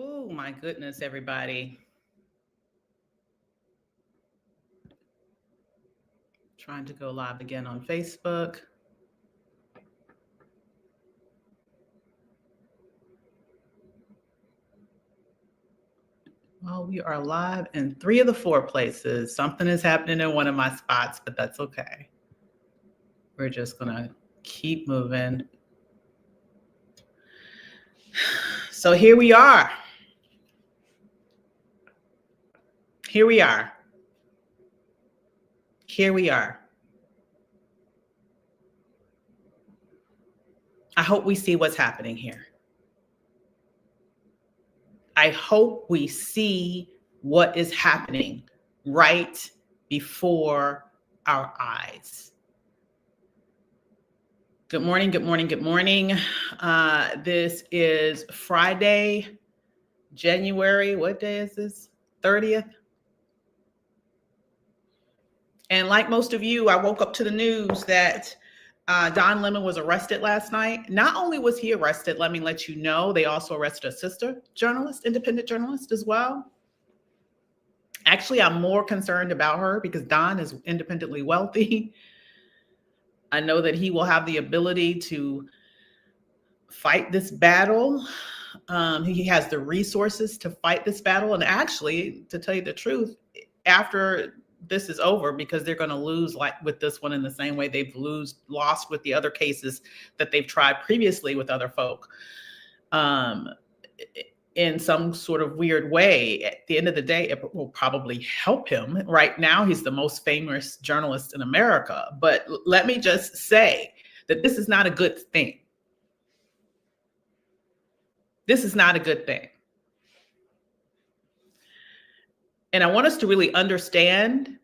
Oh my goodness, everybody. Trying to go live again on Facebook. Well, we are live in three of the four places. Something is happening in one of my spots, but that's okay. We're just going to keep moving. So here we are. Here we are. Here we are. I hope we see what's happening here. I hope we see what is happening right before our eyes. Good morning, good morning, good morning. This is Friday, January, what day is this? 30th. And like most of you, I woke up to the news that Don Lemon was arrested last night. Not only was he arrested, let me let you know, they also arrested a sister journalist, independent journalist as well. Actually, I'm more concerned about her because Don is independently wealthy. I know that he will have the ability to fight this battle. He has the resources to fight this battle. And actually, to tell you the truth, after this is over, because they're going to lose like with this one in the same way they've lost with the other cases that they've tried previously with other folk. In some sort of weird way, at the end of the day, it will probably help him. Right now, he's the most famous journalist in America. But let me just say that this is not a good thing. This is not a good thing. And I want us to really understand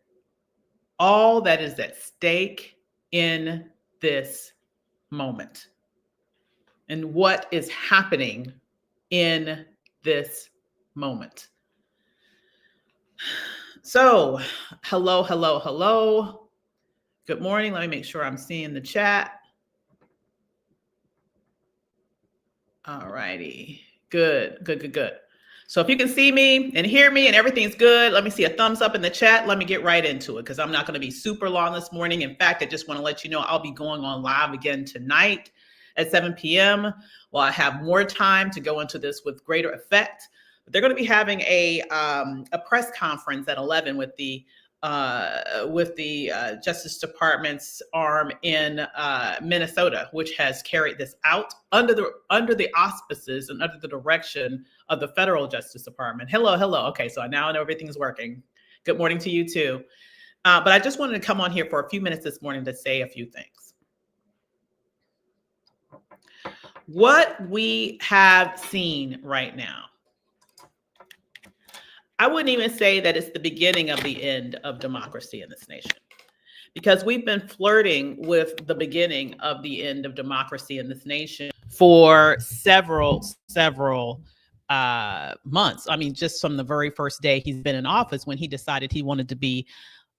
all that is at stake in this moment and what is happening in this moment. So, hello, hello, hello. Good morning. Let me make sure I'm seeing the chat. All righty. Good, good, good, good. So if you can see me and hear me and everything's good, let me see a thumbs up in the chat. Let me get right into it because I'm not going to be super long this morning. In fact, I just want to let you know I'll be going on live again tonight at 7 p.m. Well, I have more time to go into this with greater effect. But they're going to be having a press conference at 11 with the Justice Department's arm in Minnesota, which has carried this out under the auspices and under the direction of the federal Justice Department. Hello, hello. Okay, so now I know everything's working. Good morning to you too. But I just wanted to come on here for a few minutes this morning to say a few things. What we have seen right now, I wouldn't even say that it's the beginning of the end of democracy in this nation, because we've been flirting with the beginning of the end of democracy in this nation for several months. I mean, just from the very first day he's been in office, when he decided he wanted to be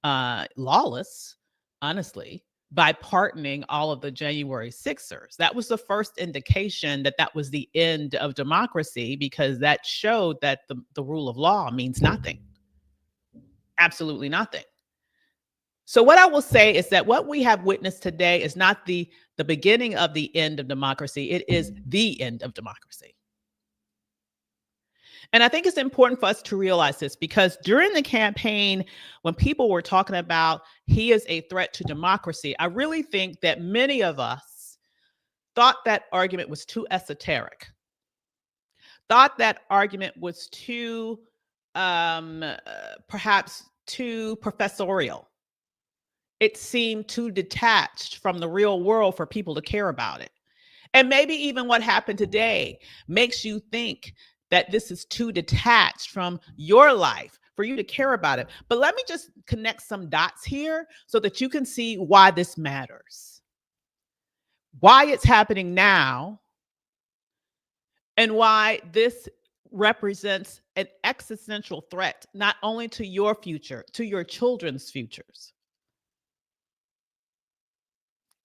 lawless, honestly, by pardoning all of the January 6ers. That was the first indication that that was the end of democracy, because that showed that the rule of law means nothing. Absolutely nothing. So what I will say is that what we have witnessed today is not the beginning of the end of democracy. It is the end of democracy. And I think it's important for us to realize this, because during the campaign, when people were talking about he is a threat to democracy, I really think that many of us thought that argument was too esoteric, thought that argument was too, perhaps too professorial. It seemed too detached from the real world for people to care about it. And maybe even what happened today makes you think that this is too detached from your life for you to care about it. But let me just connect some dots here so that you can see why this matters, why it's happening now, and why this represents an existential threat, not only to your future, to your children's futures,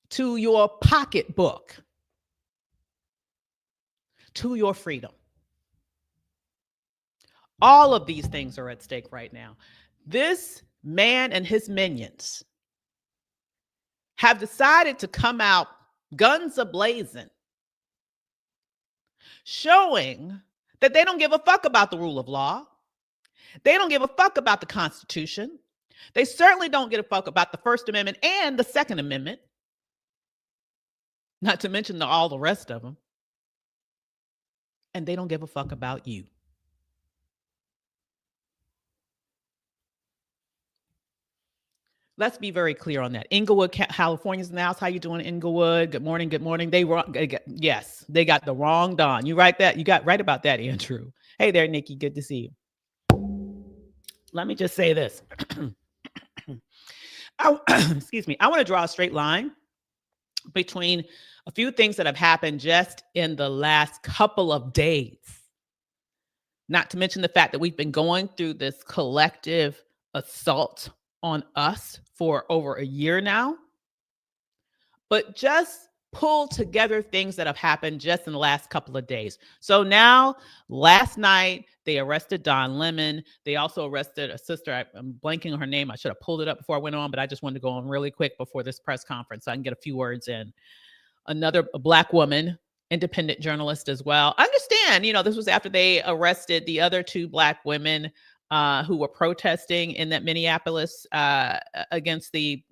to your pocketbook, to your freedom. All of these things are at stake right now. This man and his minions have decided to come out guns a-blazing, showing that they don't give a fuck about the rule of law. They don't give a fuck about the Constitution. They certainly don't give a fuck about the First Amendment and the Second Amendment, not to mention all the rest of them. And they don't give a fuck about you. Let's be very clear on that. Inglewood, California's in the house. How you doing, Inglewood? Good morning. Good morning. Yes, they got the wrong Don. You right about that, Andrew. Hey there, Nikki. Good to see you. Let me just say this. Excuse me. I want to draw a straight line between a few things that have happened just in the last couple of days. Not to mention the fact that we've been going through this collective assault on us for over a year now. But just pull together things that have happened just in the last couple of days. So now, last night, they arrested Don Lemon. They also arrested a sister. I'm blanking on her name. I should have pulled it up before I went on, but I just wanted to go on really quick before this press conference so I can get a few words in. A Black woman, independent journalist as well. Understand, this was after they arrested the other 2 Black women who were protesting in that Minneapolis against the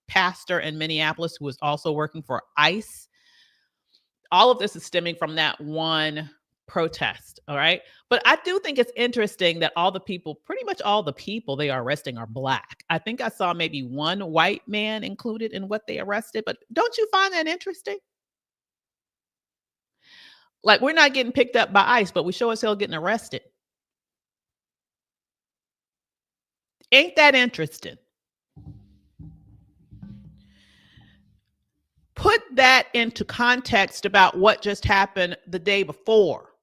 pastor in Minneapolis who was also working for ICE. All of this is stemming from that one protest. All right. But I do think it's interesting that pretty much all the people they are arresting are Black. I think I saw maybe one white man included in what they arrested. But don't you find that interesting? Like, we're not getting picked up by ICE, but we sure as hell getting arrested. Ain't that interesting? Put that into context about what just happened the day before.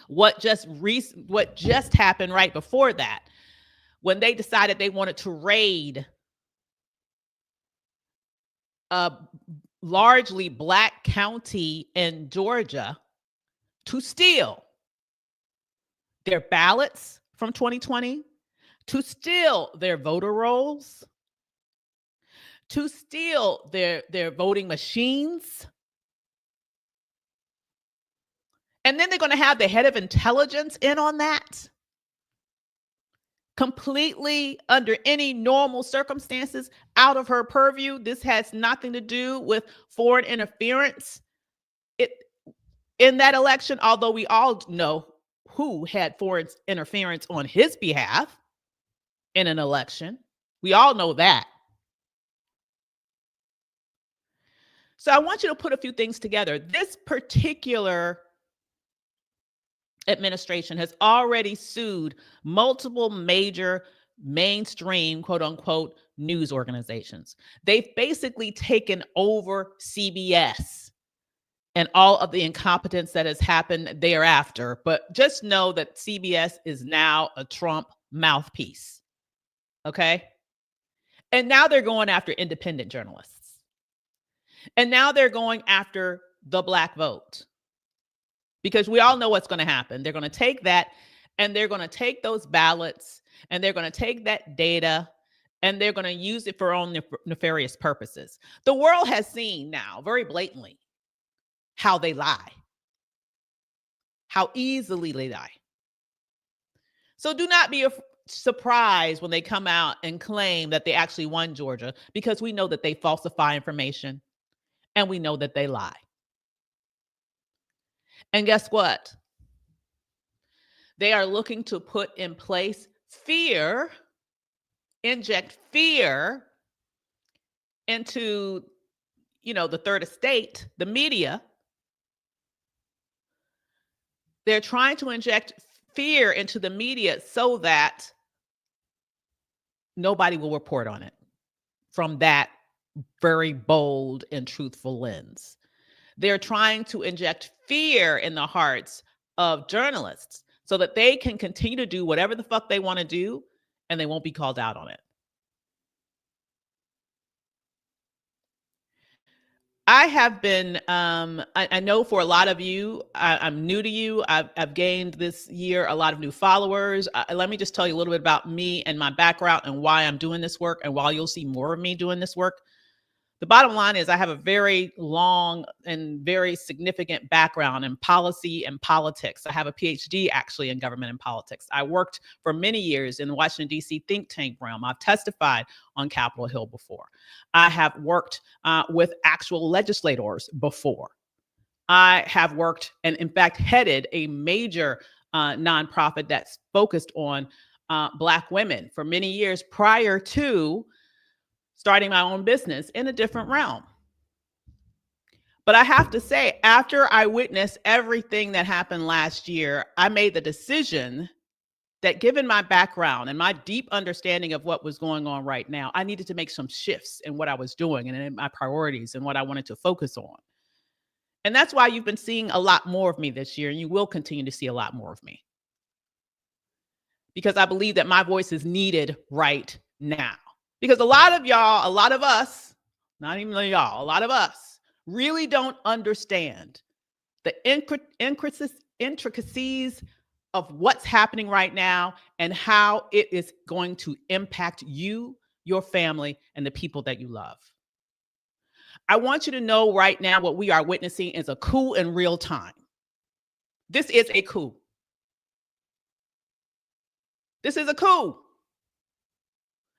What just happened right before that, when they decided they wanted to raid a largely Black county in Georgia to steal their ballots from 2020, to steal their voter rolls, to steal their voting machines. And then they're going to have the head of intelligence in on that. Completely under any normal circumstances, out of her purview. This has nothing to do with foreign interference in that election, although we all know who had foreign interference on his behalf in an election. We all know that. So I want you to put a few things together. This particular administration has already sued multiple major mainstream, quote unquote, news organizations. They've basically taken over CBS and all of the incompetence that has happened thereafter. But just know that CBS is now a Trump mouthpiece. Okay? And now they're going after independent journalists. And now they're going after the Black vote. Because we all know what's going to happen. They're going to take that, and they're going to take those ballots, and they're going to take that data, and they're going to use it for own nefarious purposes. The world has seen now very blatantly how they lie, how easily they lie. So do not be surprised when they come out and claim that they actually won Georgia, because we know that they falsify information, and we know that they lie. And guess what? They are looking to put in place fear, inject fear into, the third estate, the media. They're trying to inject fear into the media so that nobody will report on it from that very bold and truthful lens. They're trying to inject fear in the hearts of journalists so that they can continue to do whatever the fuck they want to do, and they won't be called out on it. I have been, I know for a lot of you, I'm new to you. I've gained this year a lot of new followers. Let me just tell you a little bit about me and my background and why I'm doing this work and why you'll see more of me doing this work. The bottom line is I have a very long and very significant background in policy and politics. I have a PhD actually in government and politics. I worked for many years in the Washington, D.C. think tank realm. I've testified on Capitol Hill before. I have worked with actual legislators before. I have worked and, in fact, headed a major nonprofit that's focused on Black women for many years prior to starting my own business in a different realm. But I have to say, after I witnessed everything that happened last year, I made the decision that given my background and my deep understanding of what was going on right now, I needed to make some shifts in what I was doing and in my priorities and what I wanted to focus on. And that's why you've been seeing a lot more of me this year, and you will continue to see a lot more of me. Because I believe that my voice is needed right now. Because a lot of y'all, a lot of us, not even y'all, a lot of us really don't understand the intricacies of what's happening right now and how it is going to impact you, your family, and the people that you love. I want you to know right now what we are witnessing is a coup in real time. This is a coup. This is a coup.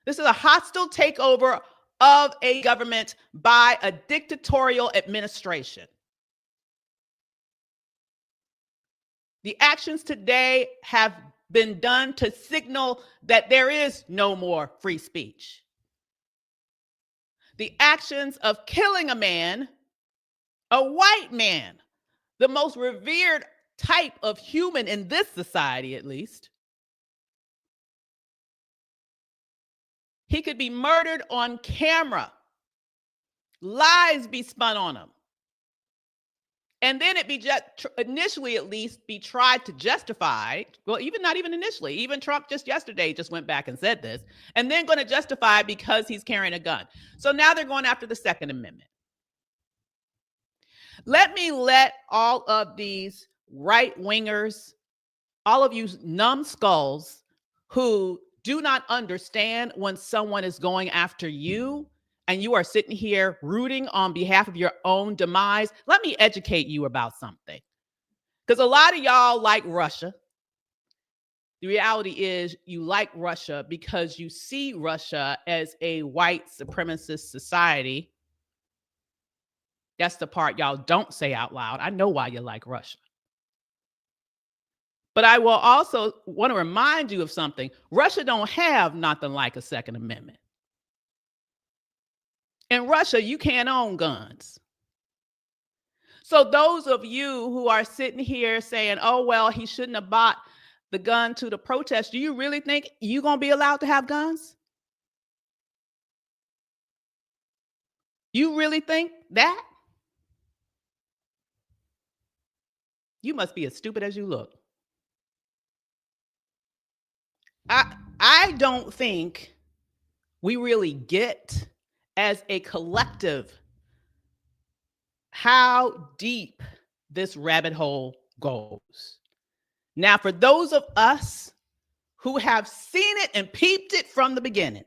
This is a hostile takeover of a government by a dictatorial administration. The actions today have been done to signal that there is no more free speech. The actions of killing a man, a white man, the most revered type of human in this society, at least. He could be murdered on camera. Lies be spun on him. And then it be initially at least be tried to justify, well, not even initially, even Trump just yesterday just went back and said this, and then going to justify because he's carrying a gun. So now they're going after the Second Amendment. Let me let all of these right-wingers, all of you numbskulls who do not understand when someone is going after you and you are sitting here rooting on behalf of your own demise, let me educate you about something. Because a lot of y'all like Russia. The reality is you like Russia because you see Russia as a white supremacist society. That's the part y'all don't say out loud. I know why you like Russia. But I will also want to remind you of something. Russia don't have nothing like a Second Amendment. In Russia, you can't own guns. So those of you who are sitting here saying, oh, well, he shouldn't have bought the gun to the protest, do you really think you're going to be allowed to have guns? You really think that? You must be as stupid as you look. I don't think we really get as a collective how deep this rabbit hole goes. Now, for those of us who have seen it and peeped it from the beginning,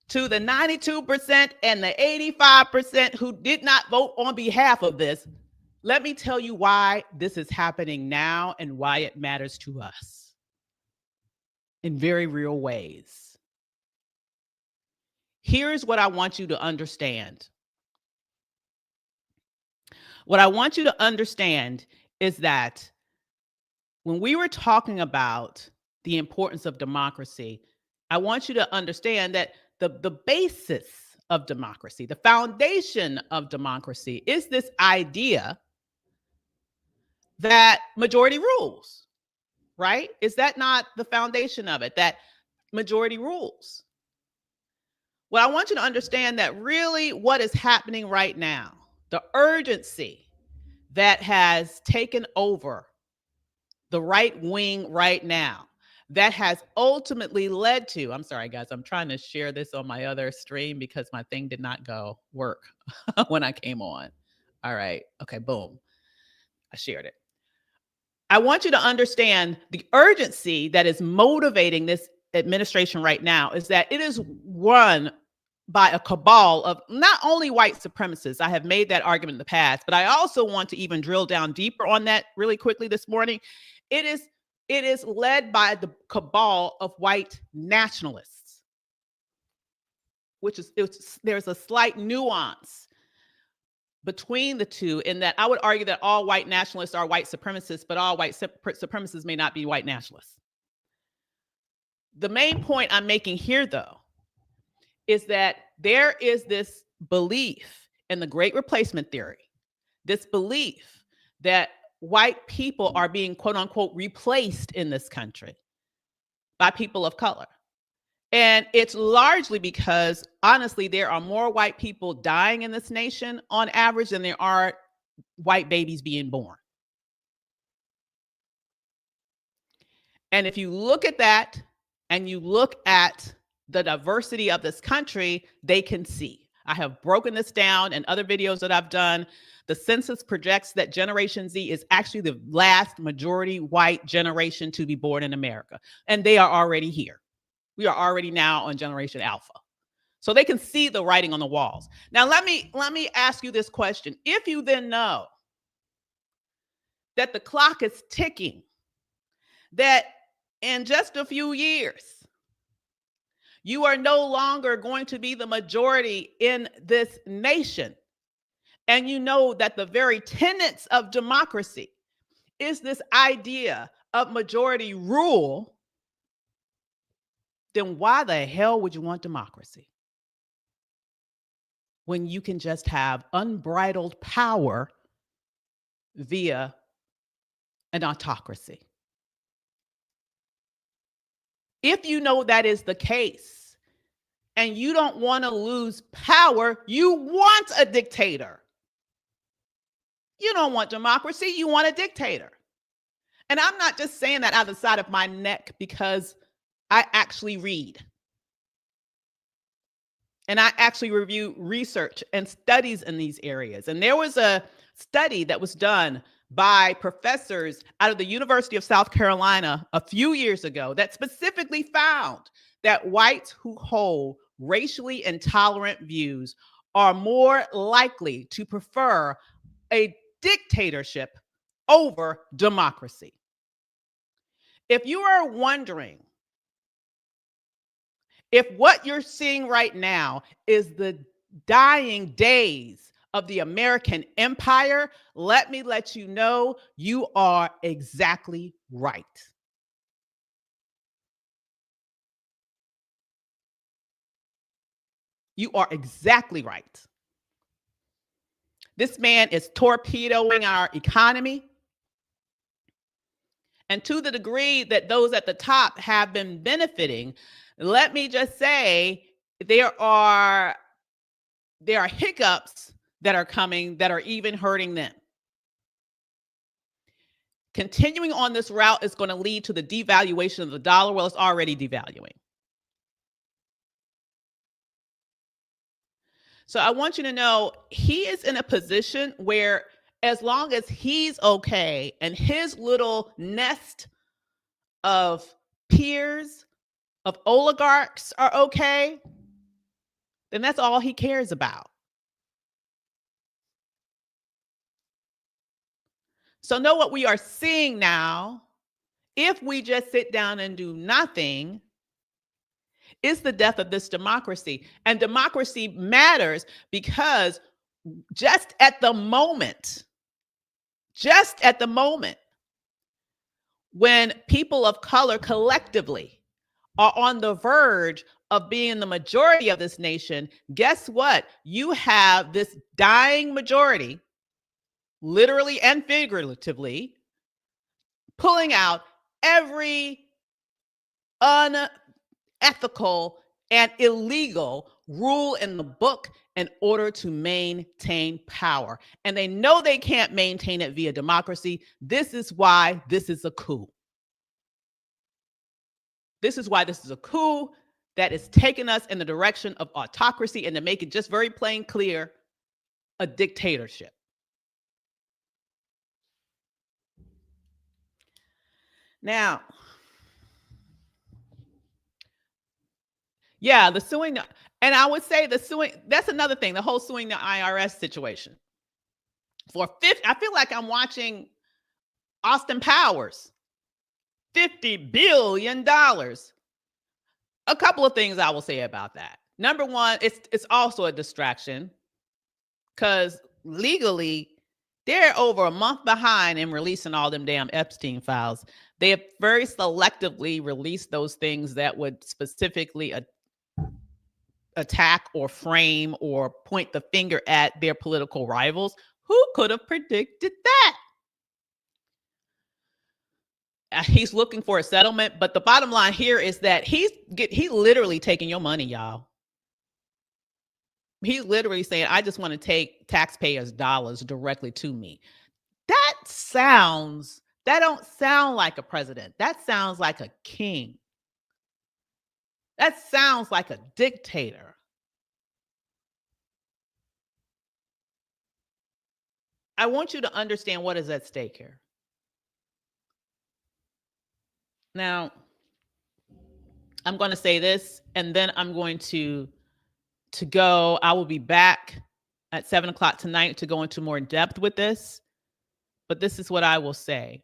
to the 92% and the 85% who did not vote on behalf of this, let me tell you why this is happening now and why it matters to us in very real ways. Here's what I want you to understand. What I want you to understand is that when we were talking about the importance of democracy, I want you to understand that the basis of democracy, the foundation of democracy is this idea that majority rules, right? Is that not the foundation of it, that majority rules? Well, I want you to understand that really what is happening right now, the urgency that has taken over the right wing right now, that has ultimately led to, I'm sorry, guys, I'm trying to share this on my other stream because my thing did not go work when I came on. All right. Okay. Boom. I shared it. I want you to understand the urgency that is motivating this administration right now is that it is run by a cabal of not only white supremacists. I have made that argument in the past, but I also want to even drill down deeper on that really quickly this morning. It is led by the cabal of white nationalists, which is there's a slight nuance between the two in that I would argue that all white nationalists are white supremacists, but all white supremacists may not be white nationalists. The main point I'm making here, though, is that there is this belief in the Great Replacement Theory, this belief that white people are being, quote unquote, replaced in this country by people of color. And it's largely because, honestly, there are more white people dying in this nation on average than there are white babies being born. And if you look at that and you look at the diversity of this country, they can see. I have broken this down in other videos that I've done. The census projects that Generation Z is actually the last majority white generation to be born in America. And they are already here. We are already now on Generation Alpha. So they can see the writing on the walls. Now, let me ask you this question. If you then know that the clock is ticking, that in just a few years, you are no longer going to be the majority in this nation, and you know that the very tenets of democracy is this idea of majority rule, then why the hell would you want democracy when you can just have unbridled power via an autocracy? If you know that is the case and you don't want to lose power, you want a dictator. You don't want democracy, you want a dictator. And I'm not just saying that out of the side of my neck because I actually read. And I actually review research and studies in these areas. And there was a study that was done by professors out of the University of South Carolina a few years ago that specifically found that whites who hold racially intolerant views are more likely to prefer a dictatorship over democracy. If you are wondering if what you're seeing right now is the dying days of the American empire, let me let you know you are exactly right. You are exactly right. This man is torpedoing our economy. And to the degree that those at the top have been benefiting, let me just say there are hiccups that are coming that are even hurting them. Continuing on this route is going to lead to the devaluation of the dollar. Well, it's already devaluing. So I want you to know he is in a position where as long as he's okay and his little nest of peers, of oligarchs are okay, then that's all he cares about. So know what we are seeing now, if we just sit down and do nothing, is the death of this democracy. And democracy matters because just at the moment, when people of color collectively are on the verge of being the majority of this nation, guess what? You have this dying majority, literally and figuratively, pulling out every unethical and illegal rule in the book in order to maintain power. And they know they can't maintain it via democracy. This is why this is a coup. This is why this is a coup that is taking us in the direction of autocracy, and to make it just very plain clear, a dictatorship. Now, yeah, the suing, and I would say the suing, that's another thing, the whole suing the IRS situation. I feel like I'm watching Austin Powers, $50 billion. A couple of things I will say about that. Number one, it's also a distraction because legally they're over a month behind in releasing all them damn Epstein files. They have very selectively released those things that would specifically attack or frame or point the finger at their political rivals. Who could have predicted that? He's looking for a settlement, but the bottom line here is that he's literally taking your money, y'all. He's literally saying, I just want to take taxpayers' dollars directly to me. That don't sound like a president. That sounds like a king. That sounds like a dictator. I want you to understand what is at stake here. Now, I'm going to say this, and then I'm going to go. I will be back at 7 o'clock tonight to go into more in depth with this. But this is what I will say.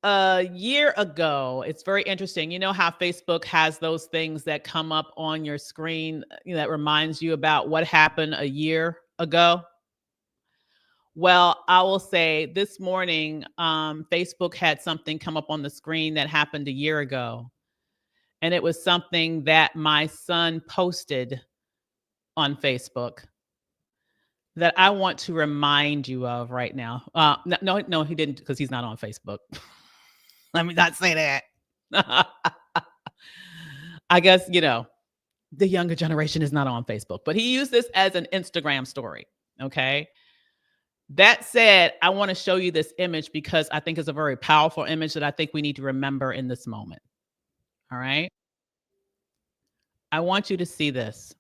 A year ago, it's very interesting. You know how Facebook has those things that come up on your screen that reminds you about what happened a year ago? Well, I will say this morning, Facebook had something come up on the screen that happened a year ago. And it was something that my son posted on Facebook that I want to remind you of right now. No, he didn't, because he's not on Facebook. Let me not say that. I guess, the younger generation is not on Facebook, but he used this as an Instagram story. Okay. That said, I want to show you this image because I think it's a very powerful image that I think we need to remember in this moment. All right. I want you to see this.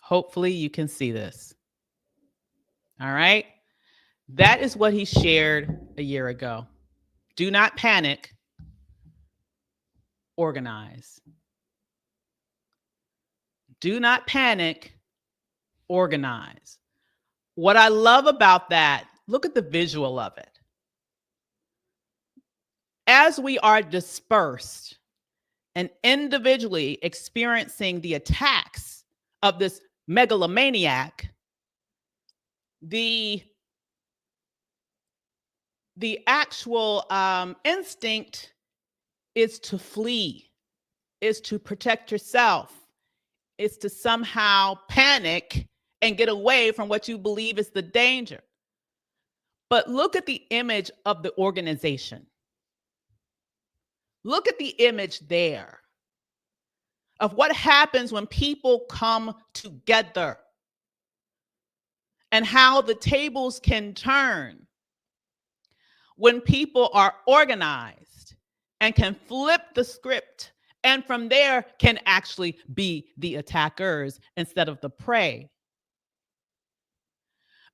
Hopefully you can see this. All right. That is what he shared a year ago. Do not panic. Organize. Do not panic. Organize. What I love about that, look at the visual of it. As we are dispersed and individually experiencing the attacks of this megalomaniac, the actual instinct is to flee, is to protect yourself, is to somehow panic and get away from what you believe is the danger. But look at the image of the organization. Look at the image there of what happens when people come together and how the tables can turn when people are organized and can flip the script, and from there can actually be the attackers instead of the prey.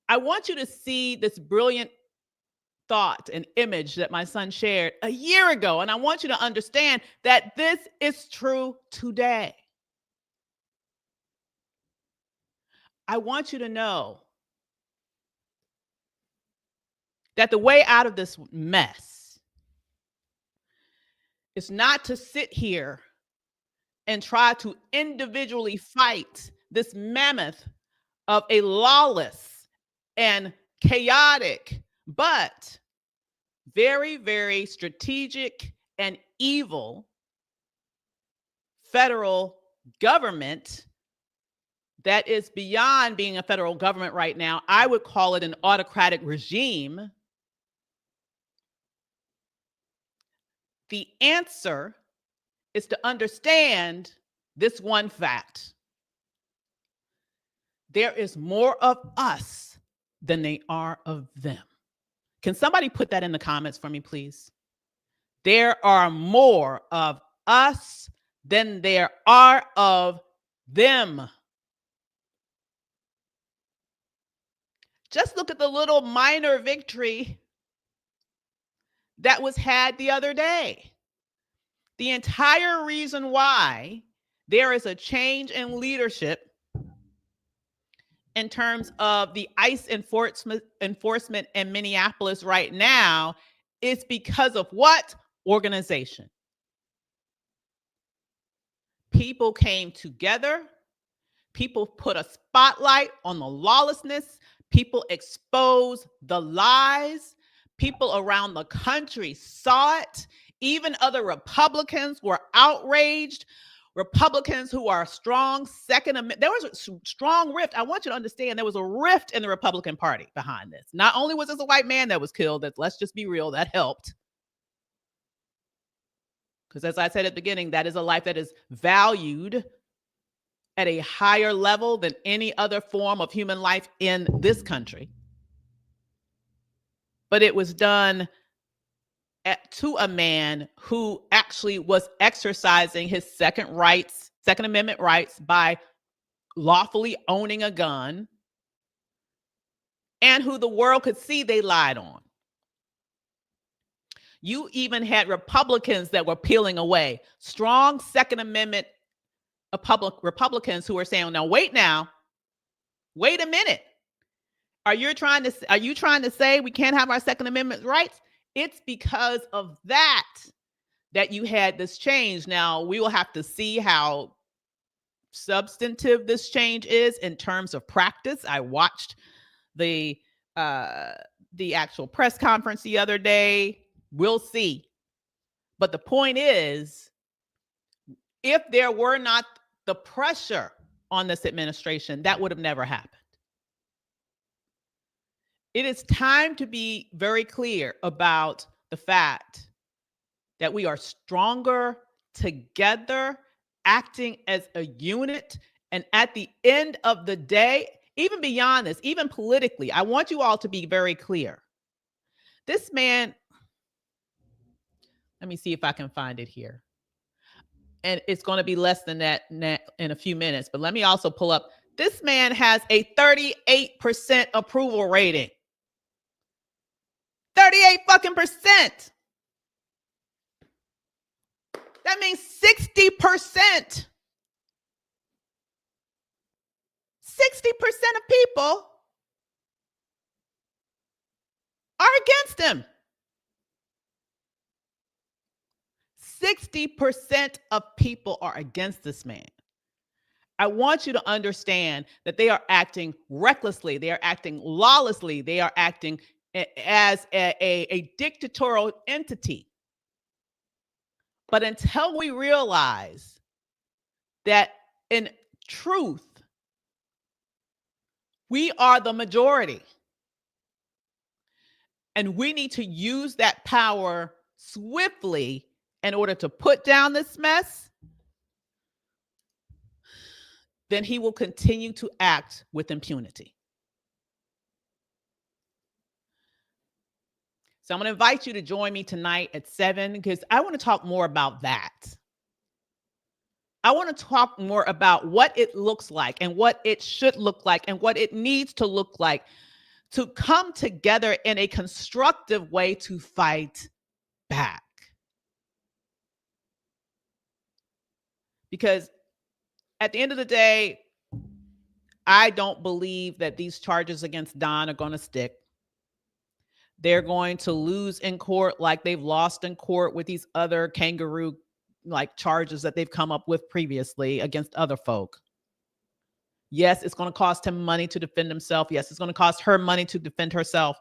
I want you to see this brilliant thought and image that my son shared a year ago, and I want you to understand that this is true today. I want you to know that the way out of this mess is not to sit here and try to individually fight this mammoth of a lawless and chaotic, but very, very strategic and evil federal government that is beyond being a federal government right now. I would call it an autocratic regime. The answer is to understand this one fact. There is more of us than they are of them. Can somebody put that in the comments for me, please? There are more of us than there are of them. Just look at the little minor victory that was had the other day. The entire reason why there is a change in leadership in terms of the ICE enforcement in Minneapolis right now is because of what? Organization. People came together. People put a spotlight on the lawlessness. People exposed the lies. People around the country saw it. Even other Republicans were outraged. Republicans who are strong Second Amendment. There was a strong rift. I want you to understand there was a rift in the Republican Party behind this. Not only was this a white man that was killed, let's just be real, that helped. Because as I said at the beginning, that is a life that is valued at a higher level than any other form of human life in this country. But it was done to a man who actually was exercising his Second Amendment rights by lawfully owning a gun, and who the world could see they lied on. You even had Republicans that were peeling away. Strong Second Amendment Republicans who were saying, now, wait a minute. Are you trying to say we can't have our Second Amendment rights? It's because of that you had this change. Now, we will have to see how substantive this change is in terms of practice. I watched the actual press conference the other day. We'll see. But the point is, if there were not the pressure on this administration, that would have never happened. It is time to be very clear about the fact that we are stronger together, acting as a unit. And at the end of the day, even beyond this, even politically, I want you all to be very clear. This man, let me see if I can find it here. And it's going to be less than that in a few minutes. But let me also pull up. This man has a 38% approval rating. 38 fucking percent. That means 60%. 60% of people are against him. 60% of people are against this man. I want you to understand that they are acting recklessly. They are acting lawlessly. They are acting as a dictatorial entity. But until we realize that in truth, we are the majority, and we need to use that power swiftly in order to put down this mess, then he will continue to act with impunity. So I'm going to invite you to join me tonight at 7 because I want to talk more about that. I want to talk more about what it looks like and what it should look like and what it needs to look like to come together in a constructive way to fight back. Because at the end of the day, I don't believe that these charges against Don are going to stick. They're going to lose in court like they've lost in court with these other kangaroo like charges that they've come up with previously against other folk. Yes, it's going to cost him money to defend himself. Yes, it's going to cost her money to defend herself.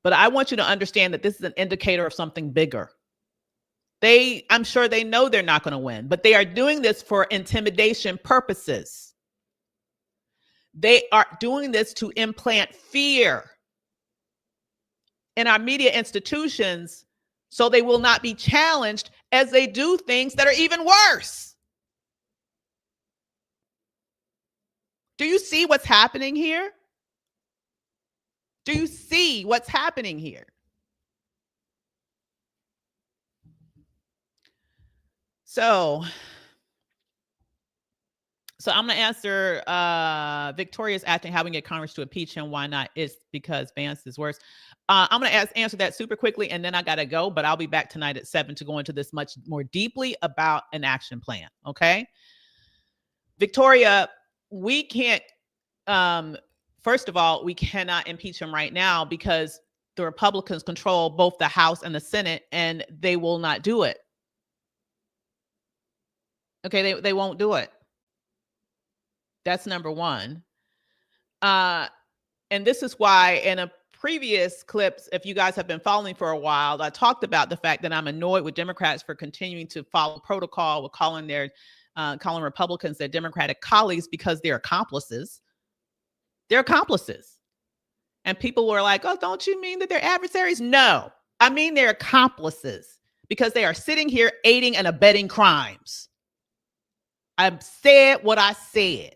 But I want you to understand that this is an indicator of something bigger. I'm sure they know they're not going to win, but they are doing this for intimidation purposes. They are doing this to implant fear in our media institutions so they will not be challenged as they do things that are even worse. Do you see what's happening here? Do you see what's happening here? So I'm going to answer Victoria's asking how we can get Congress to impeach him. Why not? It's because Vance is worse. I'm going to answer that super quickly, and then I got to go, but I'll be back tonight at 7 to go into this much more deeply about an action plan. Okay. Victoria, we can't, first of all, we cannot impeach him right now because the Republicans control both the House and the Senate, and they will not do it. Okay. They won't do it. That's number one. And this is why in a previous clips, if you guys have been following for a while, I talked about the fact that I'm annoyed with Democrats for continuing to follow protocol with calling Republicans their Democratic colleagues because they're accomplices. They're accomplices. And people were like, oh, don't you mean that they're adversaries? No, I mean they're accomplices because they are sitting here aiding and abetting crimes. I said what I said.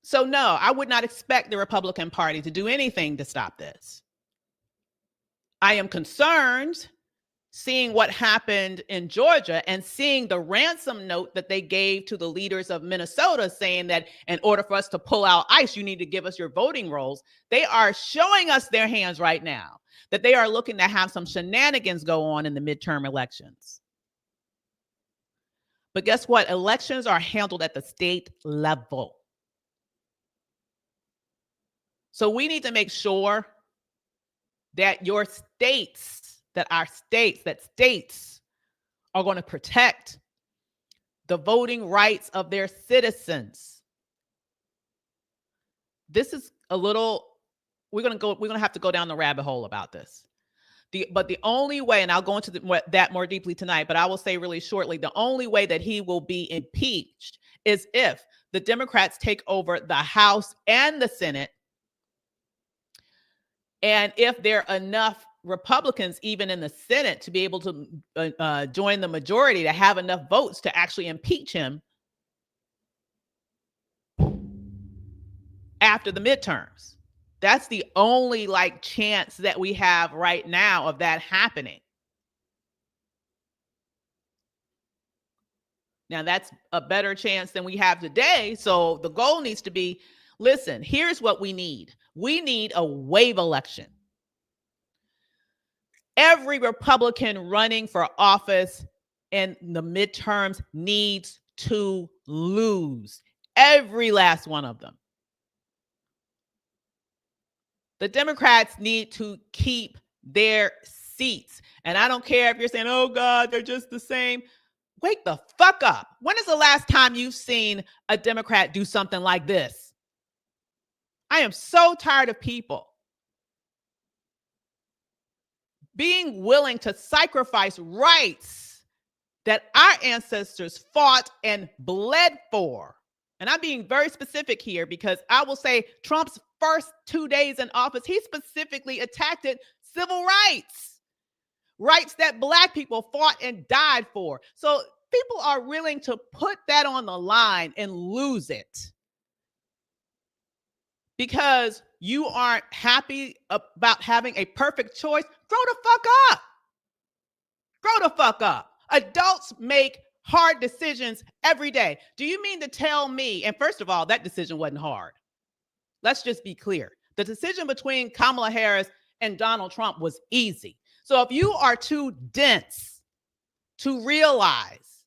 So no, I would not expect the Republican Party to do anything to stop this. I am concerned seeing what happened in Georgia and seeing the ransom note that they gave to the leaders of Minnesota saying that in order for us to pull out ICE, you need to give us your voting rolls. They are showing us their hands right now that they are looking to have some shenanigans go on in the midterm elections. But guess what? Elections are handled at the state level. So we need to make sure that states are going to protect the voting rights of their citizens. This is we're going to have to go down the rabbit hole about this. But the only way, and I'll go into that more deeply tonight, but I will say really shortly, the only way that he will be impeached is if the Democrats take over the House and the Senate. And if there are enough Republicans, even in the Senate, to be able to join the majority to have enough votes to actually impeach him after the midterms. That's the only chance that we have right now of that happening. Now, that's a better chance than we have today. So the goal needs to be, listen, here's what we need. We need a wave election. Every Republican running for office in the midterms needs to lose. Every last one of them. The Democrats need to keep their seats. And I don't care if you're saying, oh God, they're just the same. Wake the fuck up. When is the last time you've seen a Democrat do something like this? I am so tired of people being willing to sacrifice rights that our ancestors fought and bled for. And I'm being very specific here because I will say Trump's first 2 days in office, he specifically attacked civil rights that Black people fought and died for. So people are willing to put that on the line and lose it because you aren't happy about having a perfect choice. Grow the fuck up. Grow the fuck up. Adults make hard decisions every day. Do you mean to tell me, and first of all, that decision wasn't hard. Let's just be clear. The decision between Kamala Harris and Donald Trump was easy. So if you are too dense to realize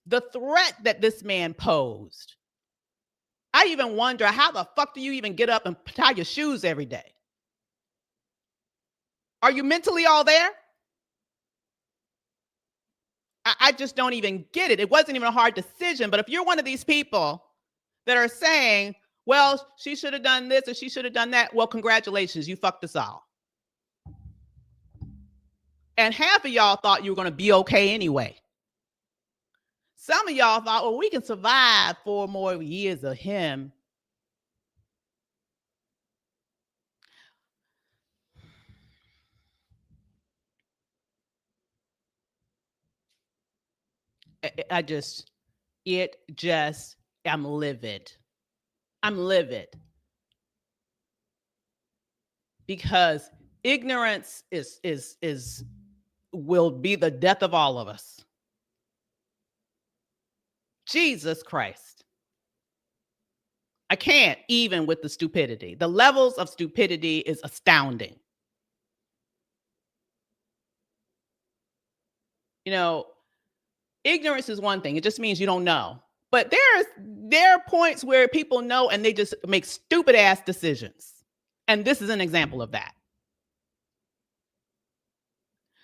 the threat that this man posed, I even wonder, how the fuck do you even get up and tie your shoes every day? Are you mentally all there? I just don't even get it. It wasn't even a hard decision. But if you're one of these people that are saying, well, she should have done this or she should have done that, well, congratulations, you fucked us all. And half of y'all thought you were going to be okay anyway. Some of y'all thought, well, we can survive 4 more years of him. I'm livid. I'm livid. Because ignorance will be the death of all of us. Jesus Christ. I can't even with the stupidity. The levels of stupidity is astounding. You know, ignorance is one thing. It just means you don't know. But there are points where people know and they just make stupid ass decisions. And this is an example of that.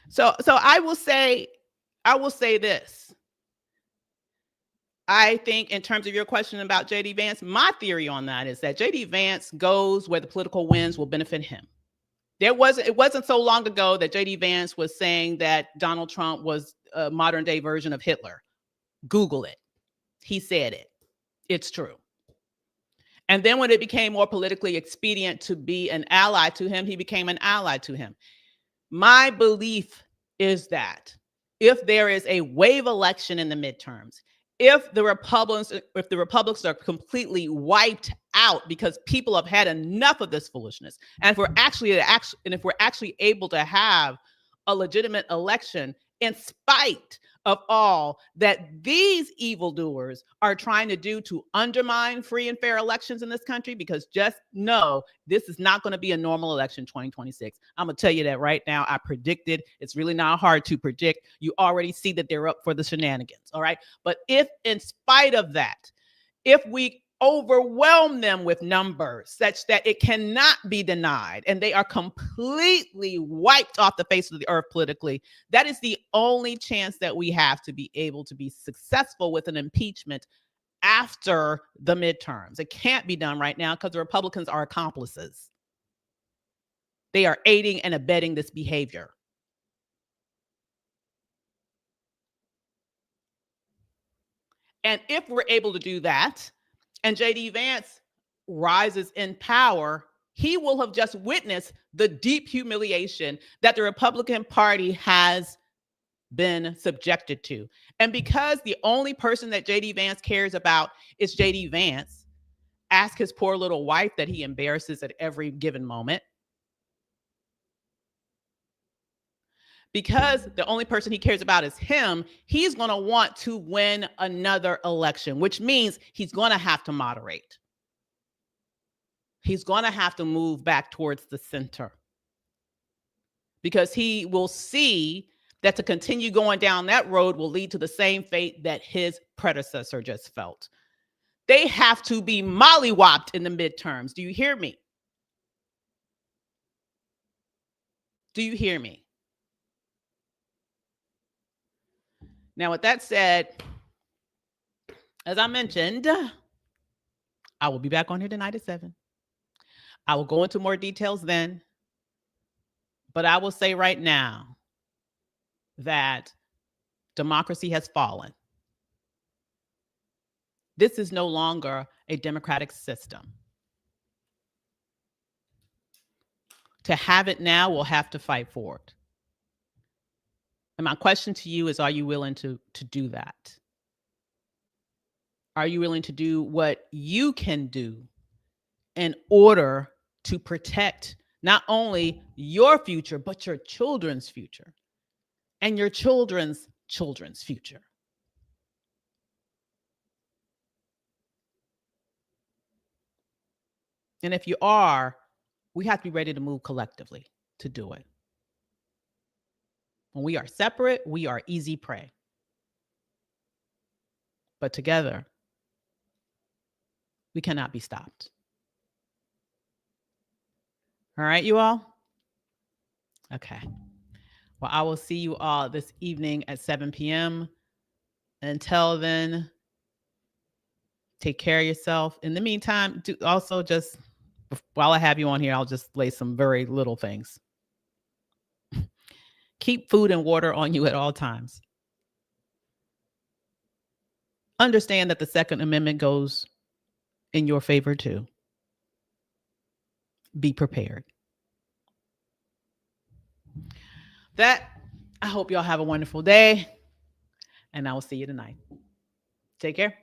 So I will say this. I think in terms of your question about J.D. Vance, my theory on that is that J.D. Vance goes where the political winds will benefit him. It wasn't so long ago that J.D. Vance was saying that Donald Trump was a modern day version of Hitler. Google it. He said it. It's true. And then when it became more politically expedient to be an ally to him, he became an ally to him. My belief is that if there is a wave election in the midterms, if the Republicans are completely wiped out because people have had enough of this foolishness, and if we're actually able to have a legitimate election in spite of all that these evildoers are trying to do to undermine free and fair elections in this country, because just know this is not going to be a normal election 2026. I'm going to tell you that right now. I predicted. It's really not hard to predict. You already see that they're up for the shenanigans. All right. But if in spite of that, if we overwhelm them with numbers such that it cannot be denied and they are completely wiped off the face of the earth politically, that is the only chance that we have to be able to be successful with an impeachment after the midterms. It can't be done right now because the Republicans are accomplices. They are aiding and abetting this behavior. And if we're able to do that, and J.D. Vance rises in power, he will have just witnessed the deep humiliation that the Republican Party has been subjected to. And because the only person that J.D. Vance cares about is J.D. Vance, ask his poor little wife that he embarrasses at every given moment. Because the only person he cares about is him, he's going to want to win another election, which means he's going to have to moderate. He's going to have to move back towards the center, because he will see that to continue going down that road will lead to the same fate that his predecessor just felt. They have to be mollywopped in the midterms. Do you hear me? Do you hear me? Now, with that said, as I mentioned, I will be back on here tonight at 7. I will go into more details then. But I will say right now that democracy has fallen. This is no longer a democratic system. To have it now, we'll have to fight for it. And my question to you is, are you willing to do that? Are you willing to do what you can do in order to protect not only your future, but your children's future and your children's children's future? And if you are, we have to be ready to move collectively to do it. When we are separate, we are easy prey. But together, we cannot be stopped. All right, you all? Okay. Well, I will see you all this evening at 7 p.m. Until then, take care of yourself. In the meantime, also just while I have you on here, I'll just lay some very little things. Keep food and water on you at all times. Understand that the Second Amendment goes in your favor too. Be prepared. I hope y'all have a wonderful day, and I will see you tonight. Take care.